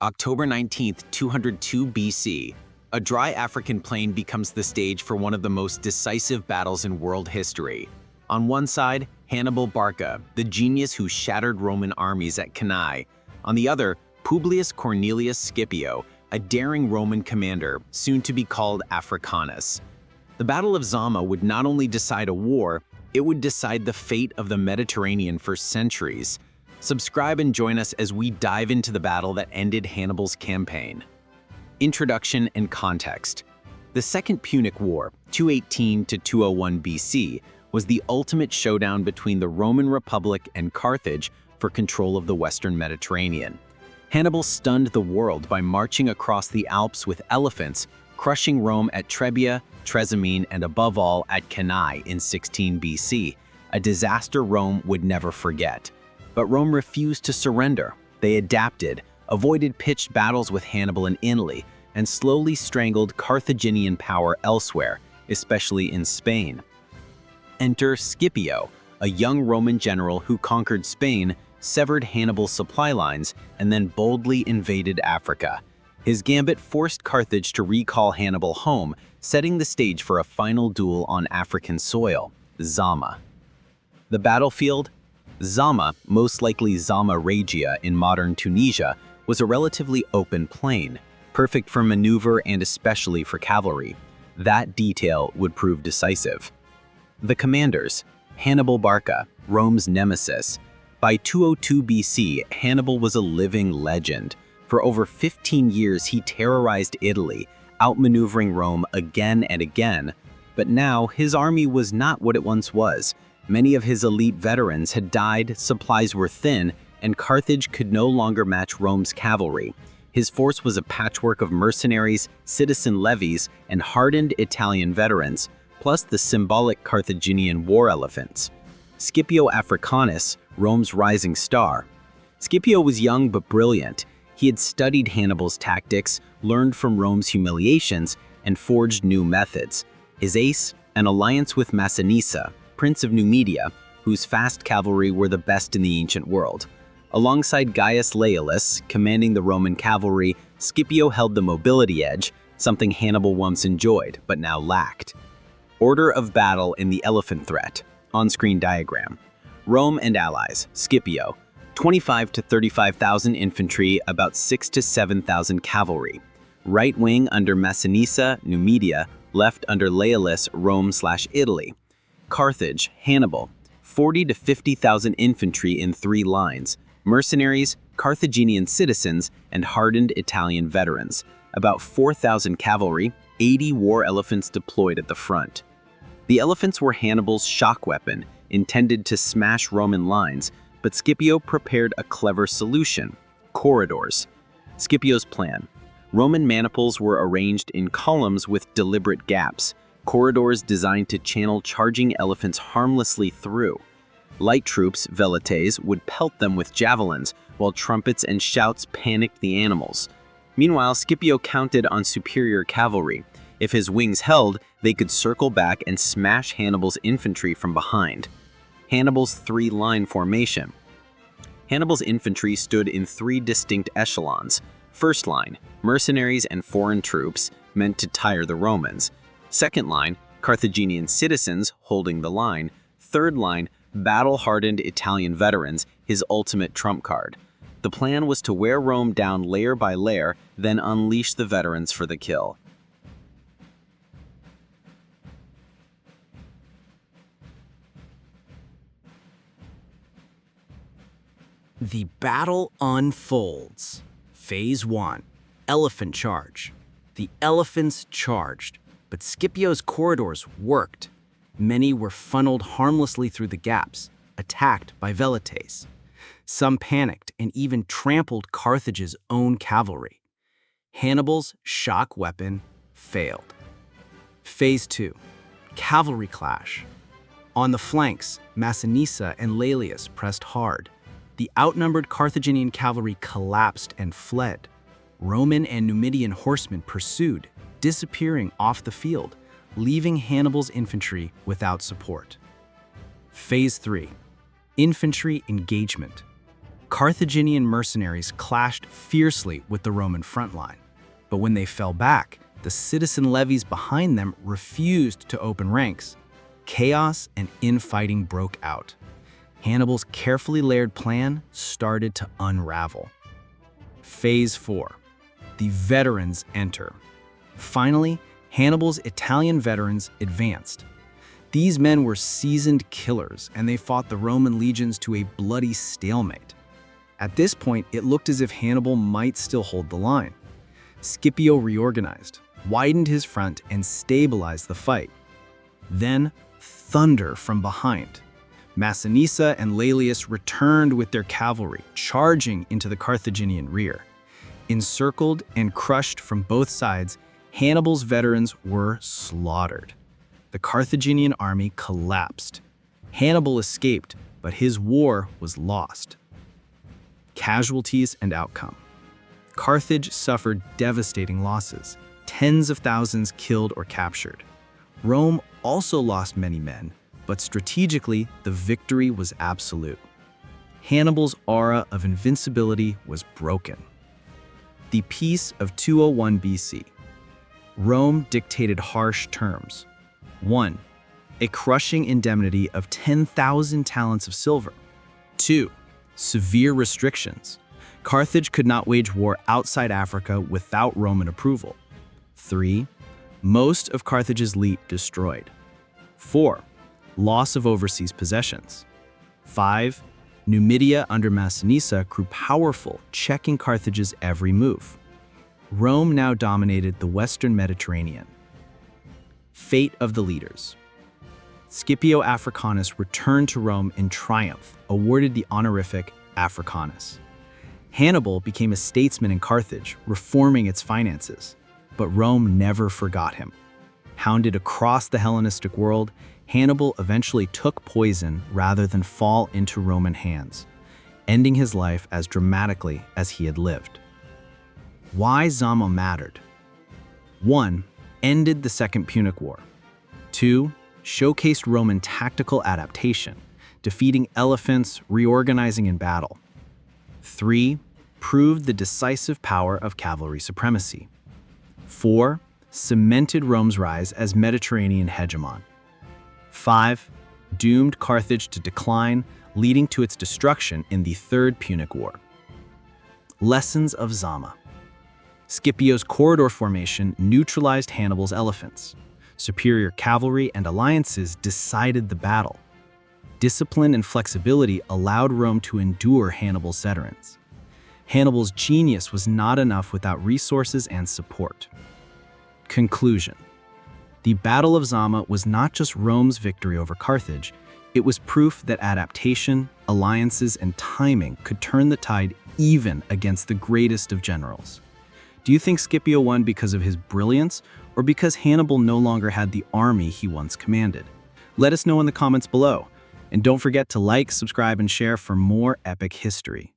October 19th, 202 BC, a dry African plain becomes the stage for one of the most decisive battles in world history. On one side, Hannibal Barca, the genius who shattered Roman armies at Cannae. On the other, Publius Cornelius Scipio, a daring Roman commander, soon to be called Africanus. The Battle of Zama would not only decide a war, it would decide the fate of the Mediterranean for centuries. Subscribe and join us as we dive into the battle that ended Hannibal's campaign. Introduction and context. The Second Punic War, 218 to 201 BC, was the ultimate showdown between the Roman Republic and Carthage for control of the Western Mediterranean. Hannibal stunned the world by marching across the Alps with elephants, crushing Rome at Trebia, Trasimene, and above all at Cannae in 16 BC, a disaster Rome would never forget. But Rome refused to surrender. They adapted, avoided pitched battles with Hannibal in Italy, and slowly strangled Carthaginian power elsewhere, especially in Spain. Enter Scipio, a young Roman general who conquered Spain, severed Hannibal's supply lines, and then boldly invaded Africa. His gambit forced Carthage to recall Hannibal home, setting the stage for a final duel on African soil, Zama. The battlefield? Zama, most likely Zama Regia in modern Tunisia, was a relatively open plain, perfect for maneuver and especially for cavalry. That detail would prove decisive. The commanders: Hannibal Barca, Rome's nemesis. By 202 BC, Hannibal was a living legend. For over 15 years, he terrorized Italy, outmaneuvering Rome again and again. But now, his army was not what it once was. Many of his elite veterans had died, supplies were thin, and Carthage could no longer match Rome's cavalry. His force was a patchwork of mercenaries, citizen levies, and hardened Italian veterans, plus the symbolic Carthaginian war elephants. Scipio Africanus, Rome's rising star. Scipio was young but brilliant. He had studied Hannibal's tactics, learned from Rome's humiliations, and forged new methods. His ace? An alliance with Masinissa, Prince of Numidia, whose fast cavalry were the best in the ancient world. Alongside Gaius Laelius, commanding the Roman cavalry, Scipio held the mobility edge, something Hannibal once enjoyed, but now lacked. Order of battle in the elephant threat. On-screen diagram. Rome and allies. Scipio. 25 to 35,000 infantry, about 6 to 7,000 cavalry. Right wing under Masinissa, Numidia, left under Laelius, Rome/Italy. Carthage, Hannibal. 40 to 50,000 infantry in 3 lines. Mercenaries, Carthaginian citizens, and hardened Italian veterans. About 4,000 cavalry, 80 war elephants deployed at the front. The elephants were Hannibal's shock weapon, intended to smash Roman lines, but Scipio prepared a clever solution: corridors. Scipio's plan: Roman maniples were arranged in columns with deliberate gaps, corridors designed to channel charging elephants harmlessly through. Light troops, velites, would pelt them with javelins, while trumpets and shouts panicked the animals. Meanwhile, Scipio counted on superior cavalry. If his wings held, they could circle back and smash Hannibal's infantry from behind. Hannibal's 3-line formation. Hannibal's infantry stood in 3 distinct echelons. First line, mercenaries and foreign troops, meant to tire the Romans. Second line, Carthaginian citizens holding the line. Third line, battle-hardened Italian veterans, his ultimate trump card. The plan was to wear Rome down layer by layer, then unleash the veterans for the kill. The battle unfolds. Phase 1. Elephant charge. The elephants charged, but Scipio's corridors worked. Many were funneled harmlessly through the gaps, attacked by velites. Some panicked and even trampled Carthage's own cavalry. Hannibal's shock weapon failed. Phase 2. Cavalry clash. On the flanks, Masinissa and Laelius pressed hard. The outnumbered Carthaginian cavalry collapsed and fled. Roman and Numidian horsemen pursued, disappearing off the field, leaving Hannibal's infantry without support. Phase 3. Infantry engagement. Carthaginian mercenaries clashed fiercely with the Roman front line, but when they fell back, the citizen levies behind them refused to open ranks. Chaos and infighting broke out. Hannibal's carefully layered plan started to unravel. Phase 4. The veterans enter. Finally, Hannibal's Italian veterans advanced. These men were seasoned killers, and they fought the Roman legions to a bloody stalemate. At this point, it looked as if Hannibal might still hold the line. Scipio reorganized, widened his front, and stabilized the fight. Then, thunder from behind. Masinissa and Laelius returned with their cavalry, charging into the Carthaginian rear. Encircled and crushed from both sides, Hannibal's veterans were slaughtered. The Carthaginian army collapsed. Hannibal escaped, but his war was lost. Casualties and outcome. Carthage suffered devastating losses, tens of thousands killed or captured. Rome also lost many men, but strategically, the victory was absolute. Hannibal's aura of invincibility was broken. The Peace of 201 BC. Rome dictated harsh terms. 1. A crushing indemnity of 10,000 talents of silver. 2. Severe restrictions. Carthage could not wage war outside Africa without Roman approval. 3. Most of Carthage's fleet destroyed. 4. Loss of overseas possessions. 5. Numidia under Masinissa grew powerful, checking Carthage's every move. Rome now dominated the western Mediterranean. Fate of the leaders. Scipio Africanus returned to Rome in triumph, awarded the honorific Africanus. Hannibal became a statesman in Carthage, reforming its finances. But Rome never forgot him. Hounded across the Hellenistic world, Hannibal eventually took poison rather than fall into Roman hands, ending his life as dramatically as he had lived. Why Zama mattered. 1. Ended the Second Punic War. 2. Showcased Roman tactical adaptation, defeating elephants, reorganizing in battle. 3. Proved the decisive power of cavalry supremacy. 4. Cemented Rome's rise as Mediterranean hegemon. 5. Doomed Carthage to decline, leading to its destruction in the Third Punic War. Lessons of Zama. Scipio's corridor formation neutralized Hannibal's elephants. Superior cavalry and alliances decided the battle. Discipline and flexibility allowed Rome to endure Hannibal's veterans. Hannibal's genius was not enough without resources and support. Conclusion. The Battle of Zama was not just Rome's victory over Carthage, it was proof that adaptation, alliances, and timing could turn the tide even against the greatest of generals. Do you think Scipio won because of his brilliance, or because Hannibal no longer had the army he once commanded? Let us know in the comments below. And don't forget to like, subscribe, and share for more epic history.